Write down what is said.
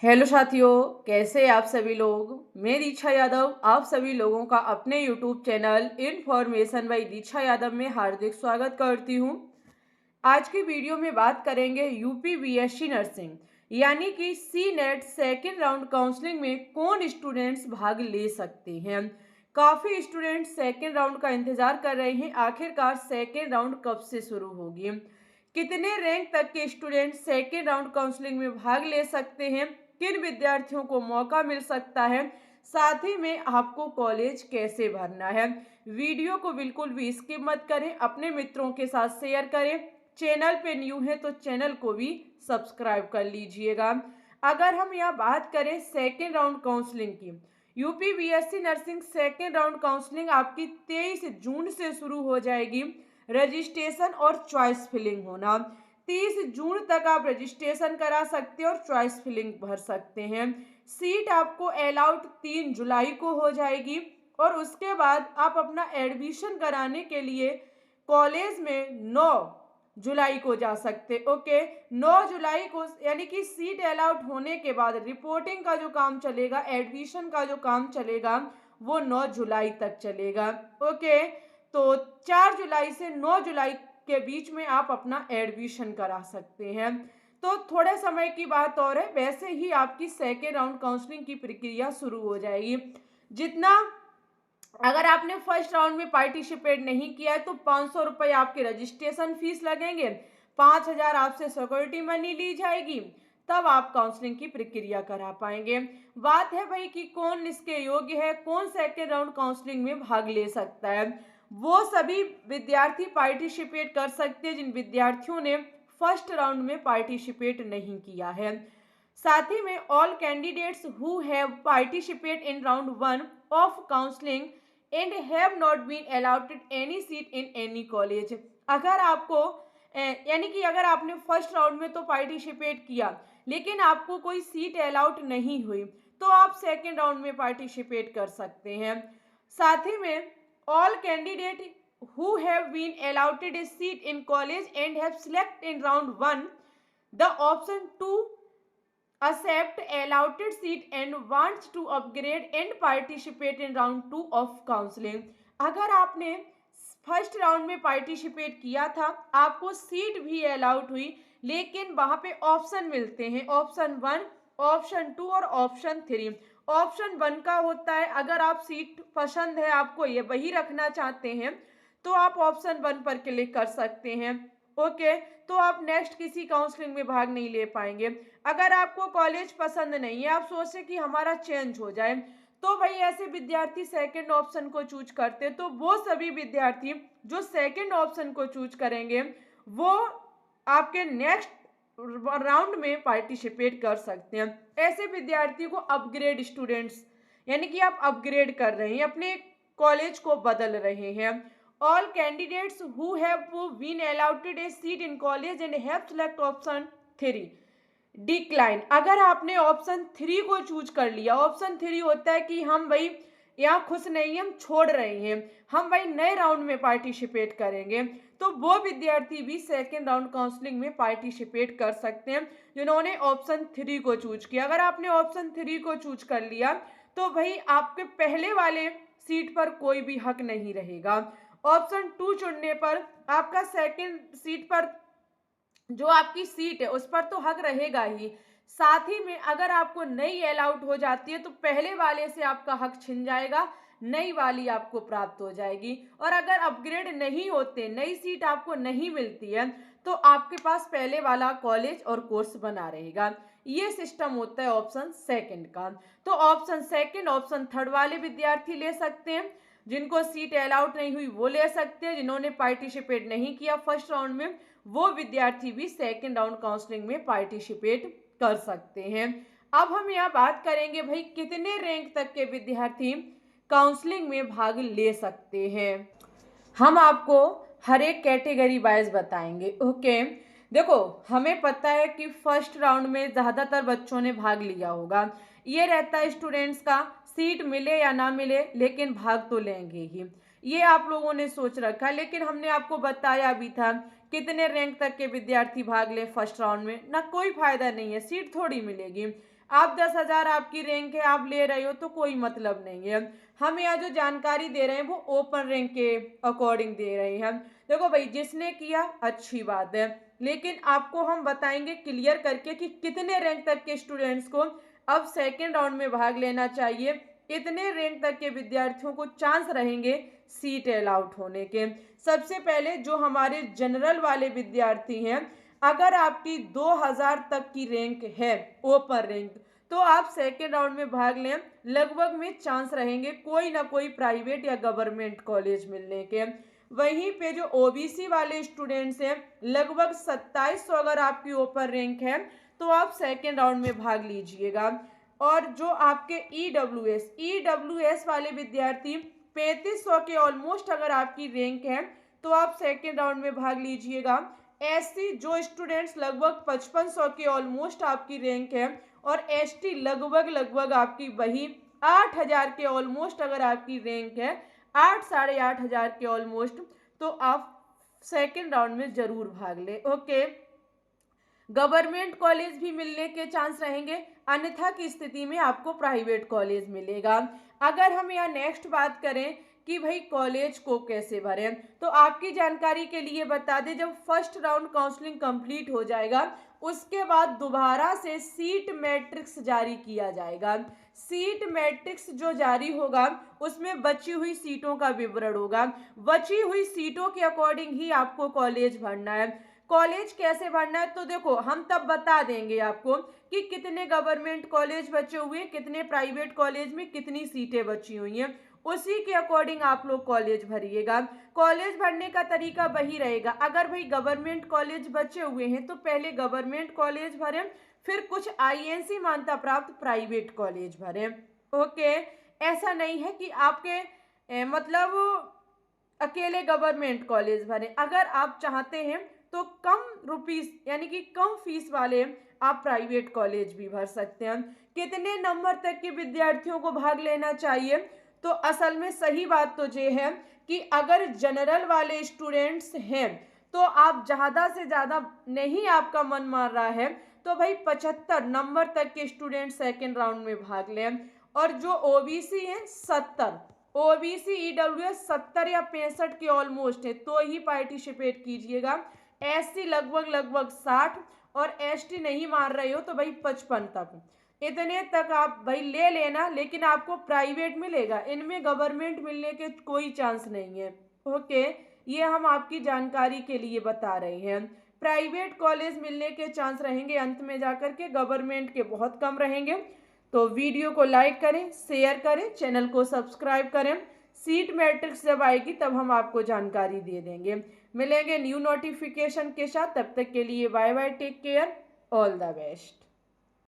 Hello साथियों, कैसे आप सभी लोग। मैं दीक्षा यादव आप सभी लोगों का अपने यूट्यूब चैनल इन्फॉर्मेशन बाय दीक्षा यादव में हार्दिक स्वागत करती हूं। आज की वीडियो में बात करेंगे यूपी बीएससी नर्सिंग यानी कि सी नेट सेकेंड राउंड काउंसलिंग में कौन स्टूडेंट्स भाग ले सकते हैं। काफ़ी स्टूडेंट्स सेकेंड राउंड का इंतज़ार कर रहे हैं, आखिरकार सेकेंड राउंड कब से शुरू होगी, कितने रैंक तक के स्टूडेंट सेकेंड राउंड काउंसलिंग में भाग ले सकते हैं, किन विद्यार्थियों को मौका मिल सकता है, साथ ही में आपको कॉलेज कैसे भरना है। वीडियो को बिल्कुल भी स्किप मत करें, अपने मित्रों के साथ शेयर करें। चैनल पे न्यू है तो चैनल को भी सब्सक्राइब कर लीजिएगा। अगर हम यहाँ बात करें सेकेंड राउंड काउंसलिंग की, UP BSc nursing second round counselling आपकी 23 जून से शुरू हो जाएगी। रजिस्ट्रेशन और चॉइस फिलिंग होना, 30 जून तक आप रजिस्ट्रेशन करा सकते हैं और चॉइस फिलिंग भर सकते हैं। सीट आपको अलाउड 3 जुलाई को हो जाएगी और उसके बाद आप अपना एडमिशन कराने के लिए कॉलेज में 9 जुलाई को जा सकते। ओके, 9 जुलाई को यानी कि सीट अलाउड होने के बाद रिपोर्टिंग का जो काम चलेगा, एडमिशन का जो काम चलेगा, वो 9 जुलाई तक चलेगा। ओके, तो 4 जुलाई से 9 जुलाई के बीच में आप अपना एडमिशन करा सकते हैं। तो थोड़े समय की बात और है, वैसे ही आपकी सेकेंड राउंड काउंसलिंग की प्रक्रिया शुरू हो जाएगी। जितना अगर आपने फर्स्ट राउंड में पार्टिसिपेट नहीं किया है तो 500 रुपये आपके रजिस्ट्रेशन फीस लगेंगे, 5,000 आपसे सिक्योरिटी मनी ली जाएगी, तब आप काउंसलिंग की प्रक्रिया करा पाएंगे। बात है भाई कि कौन इसके योग्य है, कौन सेकेंड राउंड काउंसलिंग में भाग ले सकता है। वो सभी विद्यार्थी पार्टिसिपेट कर सकते हैं जिन विद्यार्थियों ने फर्स्ट राउंड में पार्टिसिपेट नहीं किया है। साथ ही में all candidates who have participate in round 1 of counselling and have not been allotted any seat in any college. अगर आपको यानी कि अगर आपने फर्स्ट राउंड में तो पार्टिसिपेट किया लेकिन आपको कोई सीट अलाउट नहीं हुई तो आप सेकेंड राउंड में पार्टिसिपेट कर सकते हैं। साथ ही में all candidate who have been allotted a seat in college and have select in round 1 the option 2 accept allotted seat and wants to upgrade and participate in round 2 of counseling। अगर आपने first round में participate किया था, आपको seat भी allowed हुई, लेकिन वहां पे ऑप्शन मिलते हैं, ऑप्शन 1, ऑप्शन 2 और ऑप्शन 3। ऑप्शन 1 का होता है अगर आप सीट पसंद है, आपको ये वही रखना चाहते हैं तो आप ऑप्शन 1 पर क्लिक कर सकते हैं। ओके, तो आप नेक्स्ट किसी काउंसलिंग में भाग नहीं ले पाएंगे। अगर आपको कॉलेज पसंद नहीं है, आप सोचते कि हमारा चेंज हो जाए, तो भाई ऐसे विद्यार्थी सेकंड ऑप्शन को चूज करते। तो वो सभी विद्यार्थी जो सेकंड ऑप्शन को चूज करेंगे वो आपके नेक्स्ट राउंड में पार्टिसिपेट कर सकते हैं। ऐसे विद्यार्थी को अपग्रेड स्टूडेंट्स यानी कि आप अपग्रेड कर रहे हैं, अपने कॉलेज को बदल रहे हैं। All candidates who have been allotted a seat in college and have select option 3 decline. अगर आपने ऑप्शन 3 को चूज कर लिया, ऑप्शन 3 होता है कि हम भाई यहाँ खुश नहीं, हम छोड़ रहे हैं, हम भाई नए राउंड में पार्टिसिपेट करेंगे, तो वो विद्यार्थी भी सेकेंड राउंड काउंसलिंग में पार्टिसिपेट कर सकते हैं जिन्होंने ऑप्शन 3 को चूज किया। अगर आपने ऑप्शन 3 को चूज कर लिया तो भाई आपके पहले वाले सीट पर कोई भी हक नहीं रहेगा। ऑप्शन 2 चुनने पर आपका सेकेंड सीट पर जो आपकी सीट है उस पर तो हक रहेगा ही, साथ ही में अगर आपको नई अलाउट हो जाती है तो पहले वाले से आपका हक छिन जाएगा, नई वाली आपको प्राप्त हो जाएगी। और अगर अपग्रेड नहीं होते, नई सीट आपको नहीं मिलती है, तो आपके पास पहले वाला कॉलेज और कोर्स बना रहेगा। ये सिस्टम होता है ऑप्शन सेकंड का। तो ऑप्शन सेकंड, ऑप्शन थर्ड वाले विद्यार्थी ले सकते हैं, जिनको सीट अलाउट नहीं हुई वो ले सकते हैं, जिन्होंने पार्टिसिपेट नहीं किया फर्स्ट राउंड में वो विद्यार्थी भी सेकेंड राउंड काउंसलिंग में पार्टिसिपेट कर सकते हैं। अब हम यहाँ बात करेंगे भाई कितने रैंक तक के विद्यार्थी काउंसलिंग में भाग ले सकते हैं। हम आपको हर एक कैटेगरी वाइज बताएंगे। ओके, देखो हमें पता है कि फर्स्ट राउंड में ज़्यादातर बच्चों ने भाग लिया होगा, ये रहता है स्टूडेंट्स का सीट मिले या ना मिले लेकिन भाग तो लेंगे ही, ये आप लोगों ने सोच रखा है। लेकिन हमने आपको बताया भी था कितने रैंक तक के विद्यार्थी भाग लें फर्स्ट राउंड में, ना कोई फायदा नहीं है, सीट थोड़ी मिलेगी। आप 10,000 आपकी रैंक है, आप ले रहे हो तो कोई मतलब नहीं है। हम यहाँ जो जानकारी दे रहे हैं वो ओपन रैंक के अकॉर्डिंग दे रहे हैं। देखो भाई, जिसने किया अच्छी बात है, लेकिन आपको हम बताएंगे क्लियर करके कि कितने रैंक तक के स्टूडेंट्स को अब सेकेंड राउंड में भाग लेना चाहिए, इतने रैंक तक के विद्यार्थियों को चांस रहेंगे सीट अलाउट होने के। सबसे पहले जो हमारे जनरल वाले विद्यार्थी हैं, अगर आपकी 2000 तक की रैंक है ओपन रैंक, तो आप सेकेंड राउंड में भाग लें। लगभग में चांस रहेंगे कोई ना कोई प्राइवेट या गवर्नमेंट कॉलेज मिलने के। वहीं पे जो ओबीसी वाले स्टूडेंट्स हैं, लगभग 2700 अगर आपकी ओपन रैंक है तो आप सेकेंड राउंड में भाग लीजिएगा। और जो आपके ईडब्ल्यूएस वाले विद्यार्थी 3500 के ऑलमोस्ट अगर आपकी रैंक है तो आप सेकेंड राउंड में भाग लीजिएगा। एससी जो स्टूडेंट्स लगभग 5500 के ऑलमोस्ट आपकी रैंक है, और एसटी लगभग आपकी वही 8000 के ऑलमोस्ट अगर आपकी रैंक है, 8-8,500 के ऑलमोस्ट, तो आप सेकेंड राउंड में जरूर भाग ले। ओके, गवर्नमेंट कॉलेज भी मिलने के चांस रहेंगे, अन्यथा की स्थिति में आपको प्राइवेट कॉलेज मिलेगा। अगर हम यहाँ नेक्स्ट बात करें कि भाई कॉलेज को कैसे भरें, तो आपकी जानकारी के लिए बता दें, जब फर्स्ट राउंड काउंसलिंग कंप्लीट हो जाएगा उसके बाद दोबारा से सीट मैट्रिक्स जारी किया जाएगा। सीट मैट्रिक्स जो जारी होगा उसमें बची हुई सीटों का विवरण होगा। बची हुई सीटों के अकॉर्डिंग ही आपको कॉलेज भरना है। कॉलेज कैसे भरना है तो देखो, हम तब बता देंगे आपको कि कितने गवर्नमेंट कॉलेज बचे हुए, कितने प्राइवेट कॉलेज में कितनी सीटें बची हुई हैं, उसी के अकॉर्डिंग आप लोग कॉलेज भरिएगा। कॉलेज भरने का तरीका वही रहेगा। अगर भाई गवर्नमेंट कॉलेज बचे हुए हैं तो पहले गवर्नमेंट कॉलेज भरें, फिर कुछ आईएनसी मान्यता प्राप्त प्राइवेट कॉलेज भरें। ओके, ऐसा नहीं है कि आपके मतलब अकेले गवर्नमेंट कॉलेज भरें। अगर आप चाहते हैं तो कम रुपीस यानी कि कम फीस वाले आप प्राइवेट कॉलेज भी भर सकते हैं। कितने नंबर तक के विद्यार्थियों को भाग लेना चाहिए, तो असल में सही बात तो ये है कि अगर जनरल वाले स्टूडेंट्स हैं तो आप ज़्यादा से ज़्यादा नहीं, आपका मन मार रहा है तो भाई 75 नंबर तक के स्टूडेंट सेकेंड राउंड में भाग लें। और जो ओबीसी हैं 70, ओबीसी ईडब्ल्यूएस 70 या 65 के ऑलमोस्ट है तो ही पार्टिसिपेट कीजिएगा। एससी लगभग 60, और एसटी नहीं मार रहे हो तो भाई 55 तक, इतने तक आप भाई ले लेना, लेकिन आपको प्राइवेट मिलेगा, इनमें गवर्नमेंट मिलने के कोई चांस नहीं है। ओके, ये हम आपकी जानकारी के लिए बता रहे हैं। प्राइवेट कॉलेज मिलने के चांस रहेंगे अंत में जाकर के, गवर्नमेंट के बहुत कम रहेंगे। तो वीडियो को लाइक करें, शेयर करें, चैनल को सब्सक्राइब करें। सीट मैट्रिक्स जब आएगी तब हम आपको जानकारी दे देंगे। मिलेंगे न्यू नोटिफिकेशन के साथ, तब तक के लिए bye bye, take care, all the best.